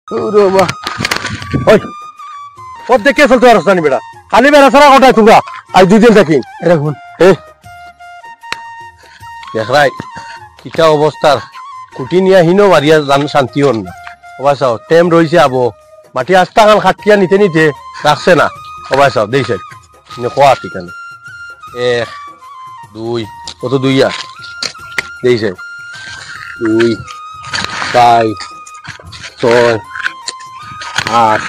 ওরে বাবা ওই ওর দেখে চলতে পারছ না বেটা খালি বেড়া সারা কটায় তোমরা আজ 2 দিন থাকি এরকম দেখরাই কিটা অবস্থার কুটি নিয়া হিনো মারিয়া জান শান্তি হন না ওবা চাও টেম রয়েছে আবো মাটি আস্তা খান খাটিয়া নিতে নিতে রাখছে না ওবা চাও দেইছে কোয়া ঠিকানে 1 2 কত 2 আর দেইছে 2 4 6 8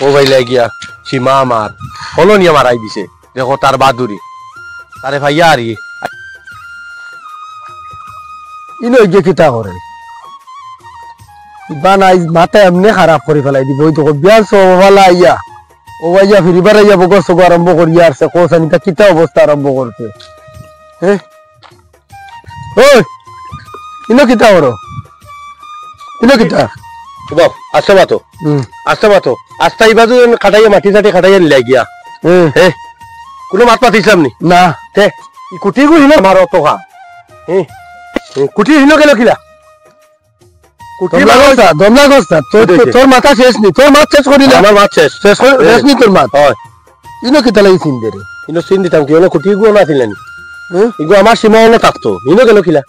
ও ভাই লাগিয়া সীমা আমার হলো নিয়ে মারাই দিছে দেখো তার বাদুরি তারে ভাইয়া আর ইনো গিয়ে কিতা করে বানাই মাথা এমনি খারাপ করে ফেলাই দিব ওই তো বিয়ার সবালা আইয়া ও ভাইয়া ফিরিবার আইয়া বকর সব আরম্ভ করিয়া আসছে কোসানিটা কিতা অবস্থা আরম্ভ করছে হ্যাঁ ওই ইনো কিতা করো ইনো কিতা বাপ আসতে মাতো আস্তা ইবাজু খাটাইয়া মাটি চাটি খাটাইয়া নিলাই গিয়া হে কোনো মাত পাতিছিলাম নি না তে কুটি গুলি না আমার অত খা কুটি হিনো গেল কিলা তোর মাথা শেষ নি তোর মাছ শেষ করি না আমার মাছ শেষ নি তোর মাছ হয় ইনো কিতা লাগি চিন দে রে ইনো চিন দিতাম কি হলো কুটি গুলো না ছিলেনি ইগো আমার সীমা হলো থাকতো ইনো গেল কিলা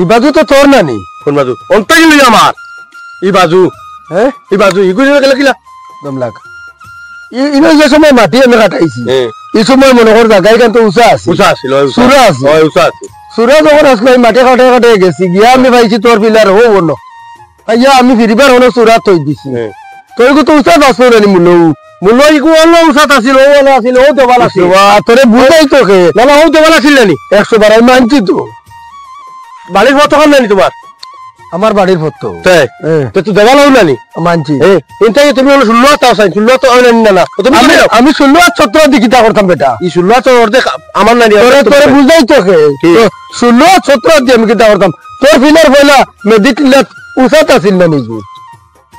ইবাজু তো তোর না নি কোন বাজু অন্তই গেল আমার ইবাজু হ্যাঁ ইবাজু ইগুলি গেল কিলা দমলাক ইনো যে সময় মাটি আমি কাটাইছি এই সময় মনে কর জায়গায় কিন্তু উঁচা আছিল সুরা আছে হয় উঁচা আছে সুরা যখন আসলো মাটি কাটাই গেছি গিয়া আমি পাইছি তোর পিলার হো বন্য আইয়া আমি ফিরিবার হলো সুরা থই দিছি তোর তো উঁচা আসলো রে মূল্য ইগু হলো উঁচা আছিল ও বলা আছিল ও দেওয়াল আছিল তোরে বুঝাই তোকে না ও দেওয়াল আছিল নি 100 আমি মানছি তো বাড়ির ফটো কান নানি তোমার আমার বাড়ির ফটো তাই তো তুই দেওয়াল হল নানি মানছি এটাই তুমি হলো 16 তাও চাই 16 তো নানি না তুমি আমি 16 17 দি কিটা করতাম বেটা এই 16 তো অর্ধে আমার নানি তোরে বুঝাই তোকে 16 17 দি আমি কিটা করতাম তোর ফিলার বলা মেডিটিলাত উসাত আছিল না নিগু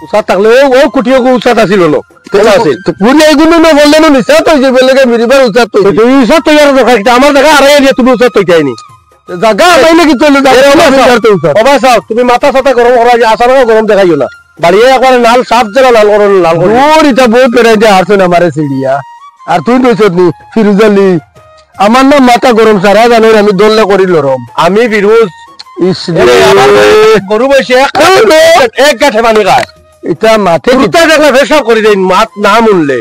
উসাত থাকলে ও কুটিও উসাত আছিল না কেন আছিল তো পুরি এগুলো না বললে না নিসা তো যে বলে মিরিবার উসাত তো তুই উসাত তো ইয়ার দেখা আমার দেখা আড়াই দিয়া তুমি উসাত তো যাইনি জায়গা পাইলে কি চলে যাও তুমি মাথা সাথা গরম করা আসার গরম দেখাইও না বাড়িয়ে একবার লাল সাপ জেলা লাল করো লাল করো এটা বহুত বেড়াই দিয়ে হারছো না মারে সিডিয়া আর তুই নইছত নি ফিরুজ আলী আমার না মাথা গরম সারা জানো আমি দোললে করি লরম আমি ফিরুজ গরু বসে এক গাঠে পানি খায় এটা মাথে দেখলে ফেসব করে দেন মাত না মূল্যে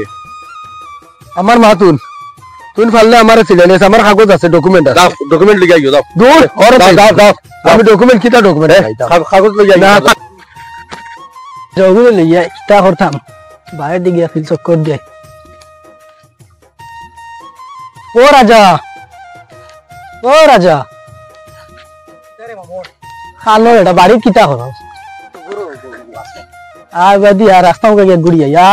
আমার মাতুন তুই ফাললে আমার সিলেনেস আমার কাগজ আছে ডকুমেন্ট আছে ডকুমেন্ট লিখে আইও দাও দূর ওরে দাও আমি ডকুমেন্ট কিটা ডকুমেন্ট কাগজ লইয়া না ডকুমেন্ট লইয়া কিটা করতাম বাইরে দিকে ফিল চক্কর দে ও রাজা আরে মামুর খালো এটা বাড়ি কিটা করো আর বাদি আর রাস্তা গিয়ে গুড়িয়া ইয়া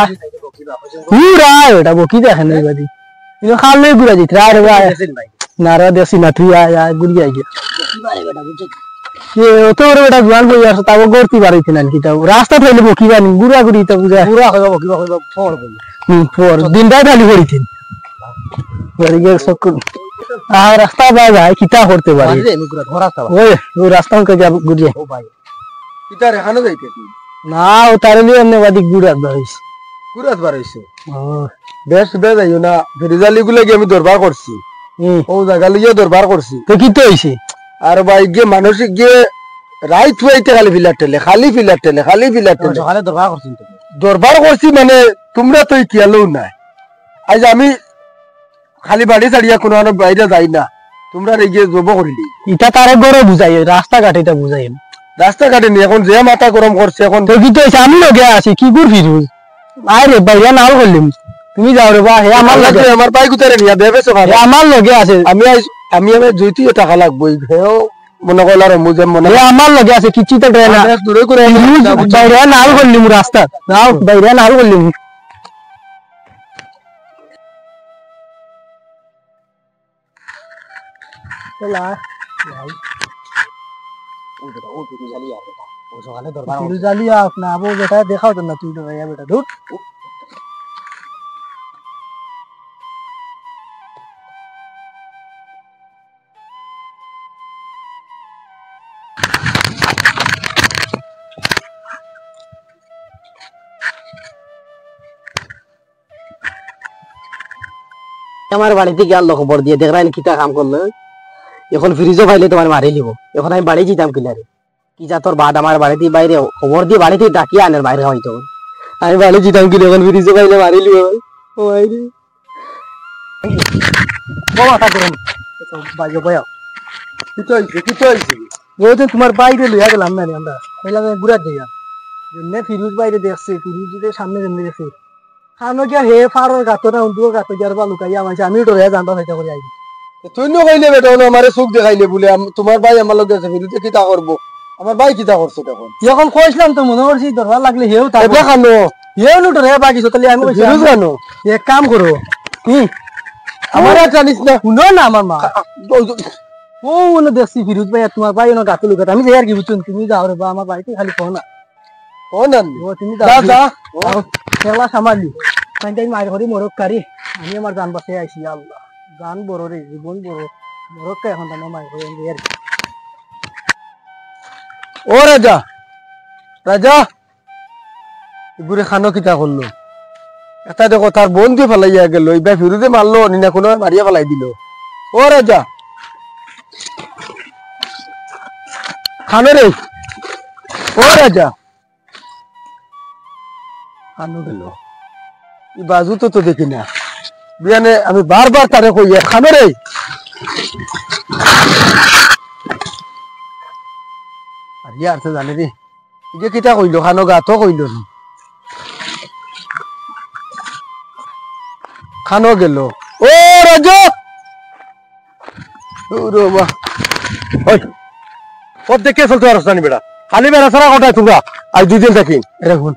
পুরা এটা বকি দেখেন এই বাদি ইনো খালে গুড়া জিত রা রে ভাই নারা দেশি না তুই আয়া গুড়িয়া গিয়া কে তোর বেটা জোয়ান বই আসে তাও গর্তি বাড়িতে না কিটা রাস্তা ফেলে বকি বানি গুড়া গুড়ি তো বুঝা পুরা হইব বকি ফর বলি ফর দিনটা খালি করিতেন পরে গেল সকু আর রাস্তা ভাই কিটা করতে পারি আমি গুড়া ঘর রাস্তা ওই রাস্তা কে যাব গুড়িয়া ও ভাই কিটা রেখানো যাইতে না ও তারে নিয়ে এমনি বাদি গুড়া বাড়াইছে গুড়া বাড়াইছে ও বেশ যাইও না ফেরিজালি গুলো আমি দরবার করছি ও জায়গা লিয়ে দরবার করছি তো কি তো হইছে আর ভাই গিয়ে মানসিক গিয়ে রাইট হইতে খালি ফিলার টেলে খালি সকালে দরবার করছি দরবার করছি মানে তোমরা তো কিয়ালেও নাই আজ আমি খালি বাড়ি ছাড়িয়া কোনো বাইরে যাই না তোমরা গিয়ে জব করিলি এটা তারে গড়ে বুঝাই রাস্তাঘাট এটা বুঝাই রাস্তাঘাটে নি এখন যে মাথা গরম করছে এখন তো কি তো আমি লগে আছি কি গুড় ফিরুজ আরে বাইরে নাল করলিম তুমি যাও রে বা হে আমার লাগে আমার পাই গুতারে নিয়া দেবেছো ভাই আমার লগে আছে আমি জুইতিও টাকা লাগবো হেও মনে কইলার মুজে মনে আমার লগে আছে কিচ্ছু তো দেয় না দূরে করে বাইরে নাল করলিম রাস্তা নাও বাইরে নাল করলিম চলা ভাই ও তুই জালি আর বেটা ও সকালে দরবার তুই জালি আস না আবো বেটা দেখাও তো না তুই তো ভাইয়া বেটা ধুর আমার বাড়িতে গিয়ে আনলো খবর দিয়ে দেখবেন কিতা কাম করলো এখন ফ্রিজও পাইলে তোমার মারি লিব এখন আমি বাড়ি যেতাম কিলারে কি যা তোর বাদ আমার বাড়িতে বাইরে খবর দিয়ে বাড়িতে ডাকিয়ে আনের বাইরে হয়তো আমি বাড়ি যেতাম কিলে এখন ফ্রিজও পাইলে মারি লিব ও বাইরে মাথা গরম বাইরে বয়াও তোমার বাইরে লইয়া গেলাম না আমরা ঘুরা দিয়া ফিরুজ বাইরে দেখছে ফিরুজের সামনে জেনে দেখছে খানো গিয়া হে ফারর গাতো না উন্দুও গাতো গিয়ার বা লুকাইয়া মানছে আমি ডরে জানতা হইতে করে আইবি তুই নো কইলে বেটা আমারে চোখ দেখাইলে বলে তোমার ভাই আমার লগে আছে ফিরুজে কিতা করব আমার ভাই কিতা করছে তখন এখন কইছিলাম তো মনে করছি দরবার লাগলে হেও তা এটা খানো হেও নো ডরে বাকি তাহলে আমি কইছি ফিরুজ জানো এক কাম করো আমার জানিস না শুনো না আমার মা ও ওনো দেখছি ফিরুজ ভাই তোমার ভাই ওনো গাতো লুকাতে আমি যাই আর কি বুঝুন তুমি যাও রে বা আমার বাড়িতে খালি ফোন না ও না ও তুমি যা খেলা সামালি তাই মায়ের ঘরে মরক কারি আমি আমার জান বাসে আইছি আল্লাহ জান বড় রে জীবন বড় মরক এখন আমার মায়ের ঘরে আর ও রাজা রাজা গুরে খানো কিতা করলো এটা দেখো তার বোন দিয়ে ফেলাইয়া গেল এইবার ফিরুজে মারলো নিনা কোনো মারিয়া ফেলাই দিল ও রাজা খানো রে ও রাজা খানো গেল এই বাজু তো দেখি না বিয়ানে আমি বারবার তারে কই খানো রে আর ইয়ার তো জানে রে যে কিতা কইলো খানো গাতো কইলো না খানো গেল ও রাজা ওরে বাবা ওই ওর দেখে চলতে পারছ না বেটা খালি বেড়া সারা কটায় তোমরা আজ 2 দিন থাকি এরকম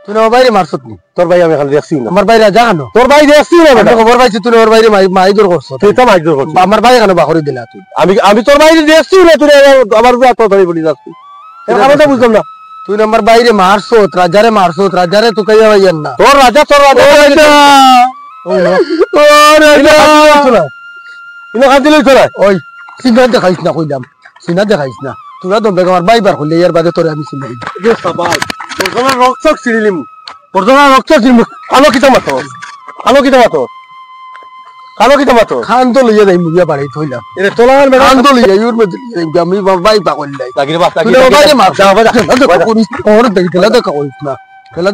তুই আমার বাইরে মারছত নি তোর ভাই আমি খালি দেখছি না আমার বাইরে যা কেন তোর ভাই দেখছি না বেটা খবর পাইছি তুই ওর বাইরে মাইদর করছ তুই তো মাইদর করছ আমার ভাই কেন বাখরি দিলা তুই আমি তোর বাইরে দেখছি না তুই আমার উপরে আত্ম ধরে বলি যাচ্ছিস আমি তো বুঝলাম না তুই আমার বাইরে মারছত রাজারে তো কইয়া ভাইয়েন না তোর রাজা ও রাজা ইনো খান্তি লই তোরা ওই সিনা দেখাইছ না কইলাম সিনা দেখাইছ না তোরা দমবে আমার বাইবার হইলে এর বাদে তোরে আমি চিনাই যে সবাই তোর রক্ত ছিড়িলিম তোর রক্ত ছিড়িম কালো কিতা মাতো খান তো লইয়া যাই মুইয়া বাড়ি থইলাম এরে তোলার মেডা খান তো লইয়া ইউর মধ্যে আমি বাই পাগল লাই লাগিরে বাস লাগিরে বাইরে মার দাও বাজা করিস ওর দেখা করিস না কইলা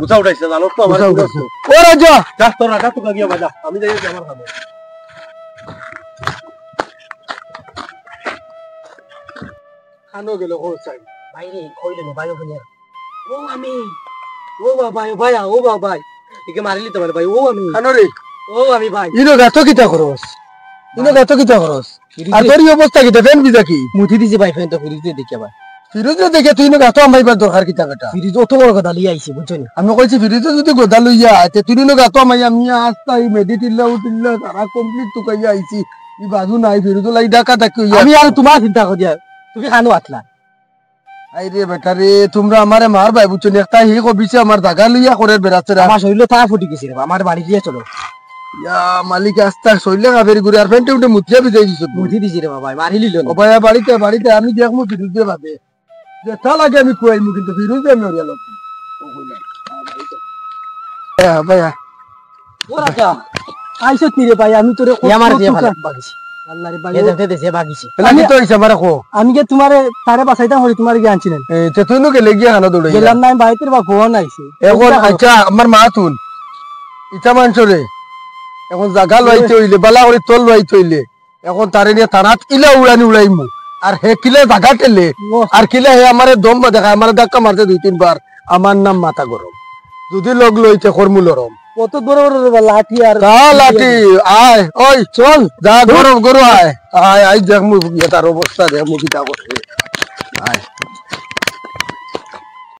বুঝা উঠাইছ জানো তো আমার ও রাজা যা তোর রাজা তো গিয়া বাজা আমি যাই আমার খাবো খানো গেল ও চাই বাইরে কইলে না বাইরে বলিয়া ও আমি ও বাবা একে মারিলি তোমার ভাই ও আমি খানো রে ও আমি ভাই ইনো গাতো কিতা করস আর তোর অবস্থা কিতা ফেন বিজা কি মুঠি দিছে ভাই ফেন তো ফিরিজে দেখে ভাই ফিরোজে দেখে তুই ইনো গাতো আমাইবার দরকার কিতা কাটা ফিরিজ অত বড় কথা লিয়ে আইছি বুঝছো না আমি কইছি ফিরোজে যদি গোদা লইয়া আইতে তুই ইনো গাতো আমাই আমি আস্তাই মেডিটিল্লা উঠিল্লা তারা কমপ্লিট তো কইয়া আইছি ই বাজু নাই ফিরোজে লাই ডাকা ডাকি আমি আর তোমার চিন্তা করিয়া তুমি খানো আতলা আইরে বেটা রে তোমরা আমারে মার ভাই বুঝছো না একটা হি কবিছে আমার জায়গা লইয়া করে বেরাচ্ছে আমার শরীরে তা ফুটি গেছে রে আমার বাড়ি দিয়ে চলো ইয়া মালিক আস্তা সইলে কাবেরি গুরে আর ফেন্টে উঠে মুতিয়া বিজাই দিছ মুঠি দিছি রে বাবা মারি লিলো ও ভাই বাড়িতে আমি দেখমু ফিরোজে বাদে যে তা লাগে আমি কইমু কিন্তু ফিরোজে আমি ওরিয়া লোক ও কইলা ভাইয়া ও রাজা আইছত নি রে ভাই আমি তোরে আমার দিয়ে বাগিছি আল্লাহ রে বাগিছে দেখতে দেছে বাগিছি আমি তো ইসা মারা কো আমি কে তোমারে তারে বাসাইতাম হরি তোমারে কি আনছিলেন তে তুই নো গেলে গিয়া খানা দৌড়াই গেলাম না বাইতে বা ফোন আইছে এখন আচ্ছা আমার মা তুন ইটা মানছরে এখন জাগা লইতে হইলে বালা করে তল লইতে হইলে এখন তারে নিয়ে তারাত ইলা উড়াইমু আর হে কিলে জাগা টেলে আর কিলে হে আমারে দম দেখা আমারে ধাক্কা মারতে 2-3 বার আমার নাম মাথা গরম যদি লগ লইতে করমু লরম কত বড় বড় লাঠি আর লাঠি আয় ওই চল যা গরু আয় দেখমু তার অবস্থা দেখমু কিটা করে আয়